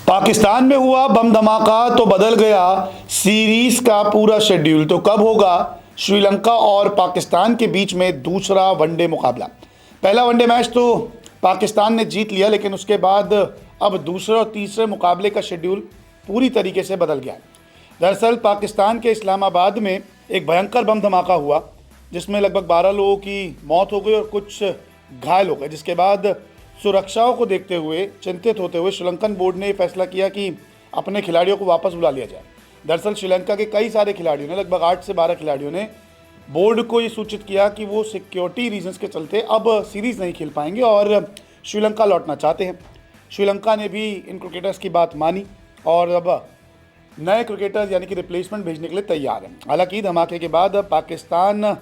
पाकिस्तान में हुआ बम धमाका तो बदल गया सीरीज का पूरा शेड्यूल। तो कब होगा श्रीलंका और पाकिस्तान के बीच में दूसरा वनडे मुकाबला। पहला वनडे मैच तो पाकिस्तान ने जीत लिया, लेकिन उसके बाद अब दूसरे और तीसरे मुकाबले का शेड्यूल पूरी तरीके से बदल गया है। दरअसल पाकिस्तान के इस्लामाबाद में एक भयंकर बम धमाका हुआ, जिसमें लगभग 12 लोगों की मौत हो गई और कुछ घायल हो गए। जिसके बाद सुरक्षाओं को देखते हुए, चिंतित होते हुए श्रीलंकन बोर्ड ने फैसला किया कि अपने खिलाड़ियों को वापस बुला लिया जाए। दरअसल श्रीलंका के कई सारे खिलाड़ियों ने, लगभग 8 से 12 खिलाड़ियों ने बोर्ड को ये सूचित किया कि वो सिक्योरिटी रीजंस के चलते अब सीरीज़ नहीं खेल पाएंगे और श्रीलंका लौटना चाहते हैं। श्रीलंका ने भी इन क्रिकेटर्स की बात मानी और अब नए क्रिकेटर्स यानी कि रिप्लेसमेंट भेजने के लिए तैयार हैं। हालांकि धमाके के बाद पाकिस्तान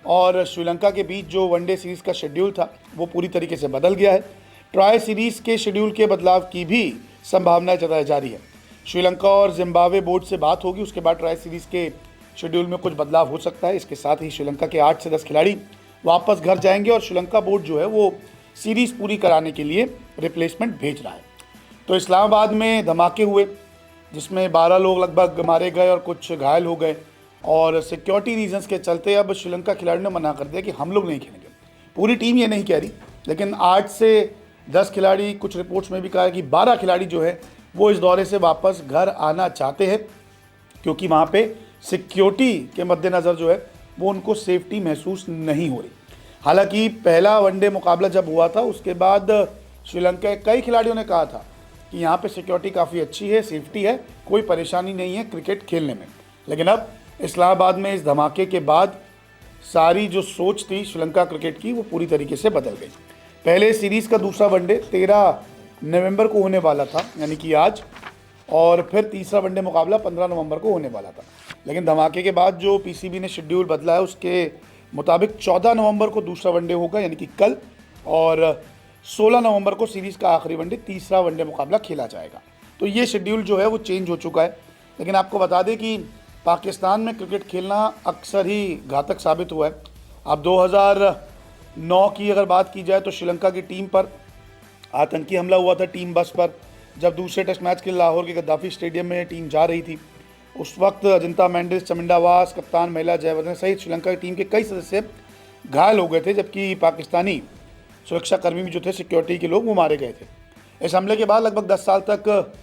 और श्रीलंका के बीच जो वनडे सीरीज़ का शेड्यूल था वो पूरी तरीके से बदल गया है। ट्राई सीरीज़ के शेड्यूल के बदलाव की भी संभावना जताई जा रही है। श्रीलंका और जिम्बाब्वे बोर्ड से बात होगी, उसके बाद ट्राई सीरीज़ के शेड्यूल में कुछ बदलाव हो सकता है। इसके साथ ही श्रीलंका के 8 से 10 खिलाड़ी वापस घर जाएंगे और श्रीलंका बोर्ड जो है वो सीरीज़ पूरी कराने के लिए रिप्लेसमेंट भेज रहा है। तो इस्लामाबाद में धमाके हुए, जिसमें 12 लोग लगभग मारे गए और कुछ घायल हो गए और सिक्योरिटी रीजंस के चलते अब श्रीलंका खिलाड़ियों ने मना कर दिया कि हम लोग नहीं खेलेंगे। पूरी टीम ये नहीं कह रही, लेकिन 8 से 10 खिलाड़ी, कुछ रिपोर्ट्स में भी कहा है कि 12 खिलाड़ी जो है वो इस दौरे से वापस घर आना चाहते हैं, क्योंकि वहाँ पे सिक्योरिटी के मद्देनज़र जो है वो उनको सेफ्टी महसूस नहीं हो रही। हालांकि पहला वनडे मुकाबला जब हुआ था उसके बाद श्रीलंका के कई खिलाड़ियों ने कहा था कि यहाँ पे सिक्योरिटी काफ़ी अच्छी है, सेफ्टी है, कोई परेशानी नहीं है क्रिकेट खेलने में। लेकिन अब इस्लामाबाद में इस धमाके के बाद सारी जो सोच थी श्रीलंका क्रिकेट की वो पूरी तरीके से बदल गई। पहले सीरीज़ का दूसरा वनडे 13 नवंबर को होने वाला था, यानी कि आज, और फिर तीसरा वनडे मुकाबला 15 नवंबर को होने वाला था। लेकिन धमाके के बाद जो पीसीबी ने शेड्यूल बदला है उसके मुताबिक 14 नवंबर को दूसरा वनडे होगा, यानी कि कल, और 16 नवंबर को सीरीज़ का आखिरी वनडे, तीसरा वनडे मुकाबला खेला जाएगा। तो ये शेड्यूल जो है वो चेंज हो चुका है। लेकिन आपको बता दें कि पाकिस्तान में क्रिकेट खेलना अक्सर ही घातक साबित हुआ है। अब 2009 की अगर बात की जाए तो श्रीलंका की टीम पर आतंकी हमला हुआ था, टीम बस पर, जब दूसरे टेस्ट मैच के लिए लाहौर के गद्दाफी स्टेडियम में टीम जा रही थी। उस वक्त अजिंता मेंडिस, चमिंडा वास, कप्तान महिला जयवर्धन सहित श्रीलंका की टीम के कई सदस्य घायल हो गए थे, जबकि पाकिस्तानी सुरक्षाकर्मी भी जो थे, सिक्योरिटी के लोग, वो मारे गए थे। इस हमले के बाद लगभग 10 साल तक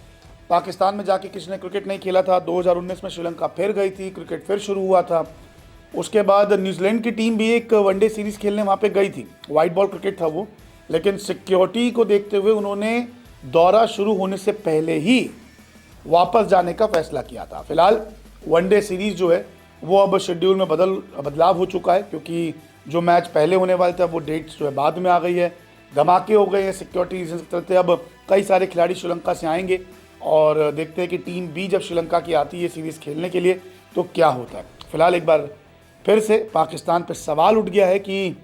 पाकिस्तान में जाके किसी ने क्रिकेट नहीं खेला था। 2019 में श्रीलंका फिर गई थी, क्रिकेट फिर शुरू हुआ था। उसके बाद न्यूजीलैंड की टीम भी एक वनडे सीरीज़ खेलने वहाँ पे गई थी, वाइट बॉल क्रिकेट था वो, लेकिन सिक्योरिटी को देखते हुए उन्होंने दौरा शुरू होने से पहले ही वापस जाने का फैसला किया था। फिलहाल वनडे सीरीज़ जो है वो अब शेड्यूल में बदलाव हो चुका है, क्योंकि जो मैच पहले होने वाले थे वो डेट्स जो है बाद में आ गई है। धमाके हो गए हैं सिक्योरिटी रीजन के चलते। अब कई सारे खिलाड़ी श्रीलंका से आएंगे और देखते हैं कि टीम बी जब श्रीलंका की आती है सीरीज़ खेलने के लिए तो क्या होता है। फिलहाल एक बार फिर से पाकिस्तान पर सवाल उठ गया है कि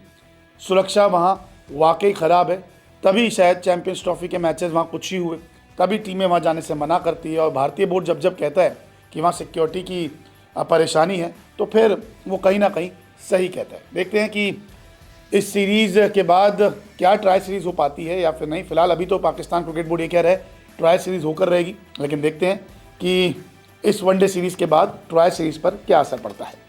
सुरक्षा वहाँ वाकई ख़राब है, तभी शायद चैंपियंस ट्रॉफी के मैचेस वहाँ कुछ ही हुए, तभी टीमें वहाँ जाने से मना करती है। और भारतीय बोर्ड जब जब कहता है कि वहाँ सिक्योरिटी की परेशानी है तो फिर वो कहीं ना कहीं सही कहता है। देखते हैं कि इस सीरीज़ के बाद क्या ट्राई सीरीज़ हो पाती है या फिर नहीं। फिलहाल अभी तो पाकिस्तान क्रिकेट बोर्ड ये कह रहा है ट्राई सीरीज़ होकर रहेगी, लेकिन देखते हैं कि इस वनडे सीरीज़ के बाद ट्राई सीरीज़ पर क्या असर पड़ता है।